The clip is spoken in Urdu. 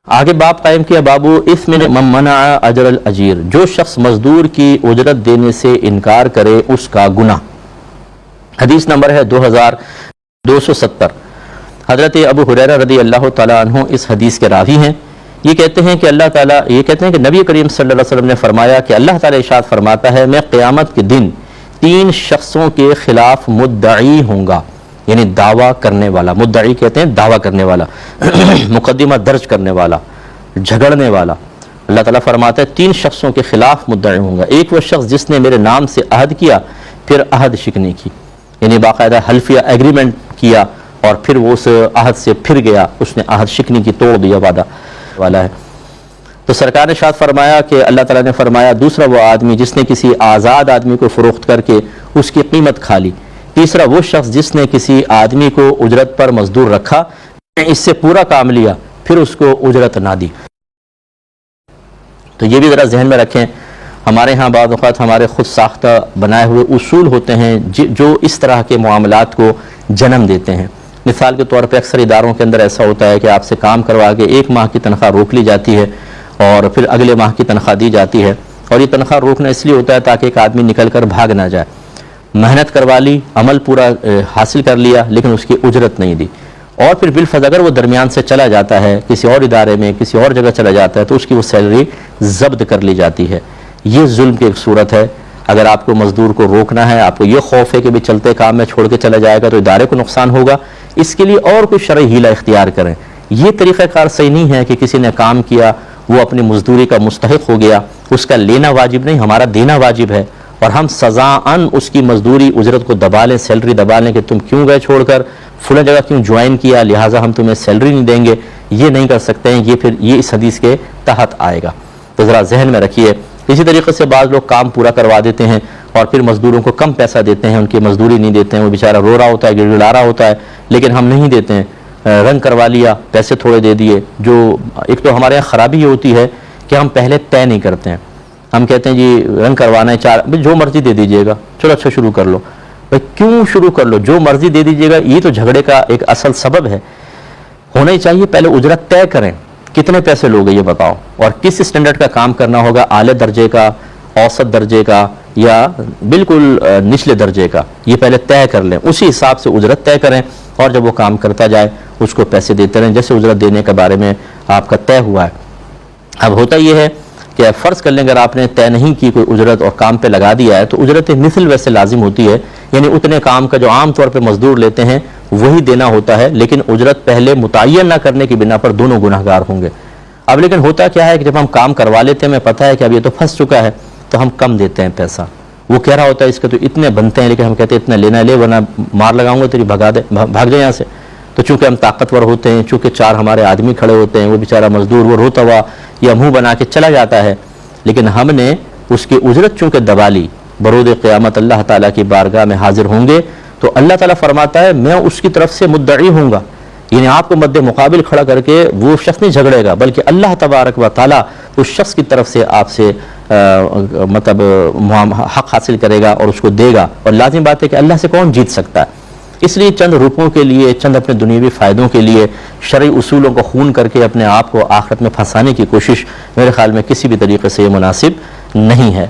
آگے باب قائم کیا، بابو اثم من منع اجر الاجیر، جو شخص مزدور کی اجرت دینے سے انکار کرے اس کا گناہ۔ حدیث نمبر ہے 2270۔ حضرت ابو ہریرہ رضی اللہ تعالیٰ عنہ اس حدیث کے راوی ہیں۔ یہ کہتے ہیں کہ نبی کریم صلی اللہ علیہ وسلم نے فرمایا کہ اللہ تعالیٰ ارشاد فرماتا ہے، میں قیامت کے دن 3 شخصوں کے خلاف مدعی ہوں گا، یعنی دعویٰ کرنے والا، مدعی کہتے ہیں دعویٰ کرنے والا، مقدمہ درج کرنے والا، جھگڑنے والا۔ اللہ تعالیٰ فرماتا ہے 3 شخصوں کے خلاف مدعی ہوں گا۔ ایک وہ شخص جس نے میرے نام سے عہد کیا پھر عہد شکنی کی، یعنی باقاعدہ حلفیہ ایگریمنٹ کیا اور پھر وہ اس عہد سے پھر گیا، اس نے عہد شکنی کی، توڑ دیا، وعدہ والا ہے۔ تو سرکار نے ارشاد فرمایا کہ اللہ تعالیٰ نے فرمایا دوسرا وہ آدمی جس نے کسی آزاد آدمی کو فروخت کر کے اس کی قیمت کھا لی، تیسرا وہ شخص جس نے کسی آدمی کو اجرت پر مزدور رکھا، اس سے پورا کام لیا پھر اس کو اجرت نہ دی۔ تو یہ بھی ذرا ذہن میں رکھیں، ہمارے ہاں بعض اوقات ہمارے خود ساختہ بنائے ہوئے اصول ہوتے ہیں جو اس طرح کے معاملات کو جنم دیتے ہیں۔ مثال کے طور پہ اکثر اداروں کے اندر ایسا ہوتا ہے کہ آپ سے کام کروا کے 1 ماہ کی تنخواہ روک لی جاتی ہے اور پھر اگلے ماہ کی تنخواہ دی جاتی ہے، اور یہ تنخواہ روکنا اس لیے ہوتا ہے تاکہ ایک آدمی نکل کر بھاگ نہ جائے۔ محنت کروا لی، عمل پورا حاصل کر لیا لیکن اس کی اجرت نہیں دی، اور پھر بالفرض اگر وہ درمیان سے چلا جاتا ہے کسی اور ادارے میں، کسی اور جگہ چلا جاتا ہے، تو اس کی وہ سیلری ضبط کر لی جاتی ہے۔ یہ ظلم کی ایک صورت ہے۔ اگر آپ کو مزدور کو روکنا ہے، آپ کو یہ خوف ہے کہ بھی چلتے کام میں چھوڑ کے چلا جائے گا تو ادارے کو نقصان ہوگا، اس کے لیے اور کوئی شرعی ہیلہ اختیار کریں۔ یہ طریقہ کار صحیح نہیں ہے کہ کسی نے کام کیا، وہ اپنی مزدوری کا مستحق ہو گیا، اس کا لینا واجب نہیں، ہمارا دینا واجب ہے، اور ہم سزاً اس کی مزدوری اجرت کو دبا لیں، سیلری دبا لیں کہ تم کیوں گئے چھوڑ کر، فلاں جگہ کیوں جوائن کیا لہٰذا ہم تمہیں سیلری نہیں دیں گے، یہ نہیں کر سکتے ہیں، یہ اس حدیث کے تحت آئے گا، تو ذرا ذہن میں رکھیے۔ اسی طریقے سے بعض لوگ کام پورا کروا دیتے ہیں اور پھر مزدوروں کو کم پیسہ دیتے ہیں، ان کی مزدوری نہیں دیتے ہیں، وہ بیچارہ رو رہا ہوتا ہے، گڑ گڑا رہا ہوتا ہے، لیکن ہم نہیں دیتے ہیں، رنگ کروا لیا، پیسے تھوڑے دے دیے۔ جو ایک تو ہمارے یہاں خرابی یہ ہوتی ہے کہ ہم پہلے طے نہیں کرتے ہیں، ہم کہتے ہیں جی رنگ کروانا ہے، جو مرضی دے دیجیے گا، چلو اچھا شروع کر لو۔ بھائی کیوں شروع کر لو؟ جو مرضی دے دیجیے گا، یہ تو جھگڑے کا ایک اصل سبب ہے۔ ہونا ہی چاہیے پہلے اجرت طے کریں، کتنے پیسے لوگے یہ بتاؤ، اور کس اسٹینڈرڈ کا کام کرنا ہوگا، اعلی درجے کا، اوسط درجے کا، یا بالکل نچلے درجے کا، یہ پہلے طے کر لیں، اسی حساب سے اجرت طے کریں، اور جب وہ کام کرتا جائے اس کو پیسے دیتے رہیں جیسے اجرت دینے کے بارے میں آپ کا طے ہوا ہے۔ اب ہوتا یہ ہے کہ فرض کر لیں اگر آپ نے طے نہیں کی کوئی اجرت اور کام پہ لگا دیا ہے تو اجرت مثل ویسے لازم ہوتی ہے، یعنی اتنے کام کا جو عام طور پہ مزدور لیتے ہیں وہی دینا ہوتا ہے، لیکن اجرت پہلے متعین نہ کرنے کی بنا پر دونوں گناہ گار ہوں گے۔ اب لیکن ہوتا کیا ہے کہ جب ہم کام کروا لیتے ہیں، ہمیں پتہ ہے کہ اب یہ تو پھنس چکا ہے، تو ہم کم دیتے ہیں پیسہ۔ وہ کہہ رہا ہوتا ہے اس کے تو اتنے بنتے ہیں، لیکن ہم کہتے ہیں اتنا لینا لے ورنہ مار لگاؤں گا تیری، بھاگ جائے یہاں سے۔ تو چونکہ ہم طاقتور ہوتے ہیں، چونکہ 4 ہمارے آدمی کھڑے ہوتے ہیں، وہ بیچارہ مزدور وہ روتا ہوا یا منہ بنا کے چلا جاتا ہے، لیکن ہم نے اس کی اجرت چونکہ دبا لی، برود قیامت اللہ تعالیٰ کی بارگاہ میں حاضر ہوں گے تو اللہ تعالیٰ فرماتا ہے میں اس کی طرف سے مدعی ہوں گا، یعنی آپ کو مد مقابل کھڑا کر کے وہ شخص نہیں جھگڑے گا، بلکہ اللہ تبارک و تعالیٰ اس شخص کی طرف سے آپ سے مطلب حق حاصل کرے گا اور اس کو دے گا، اور لازم بات ہے کہ اللہ سے کون جیت سکتا ہے۔ اس لیے چند روپوں کے لیے، چند اپنے دنیاوی فائدوں کے لیے شرعی اصولوں کو خون کر کے اپنے آپ کو آخرت میں پھنسانے کی کوشش میرے خیال میں کسی بھی طریقے سے یہ مناسب نہیں ہے۔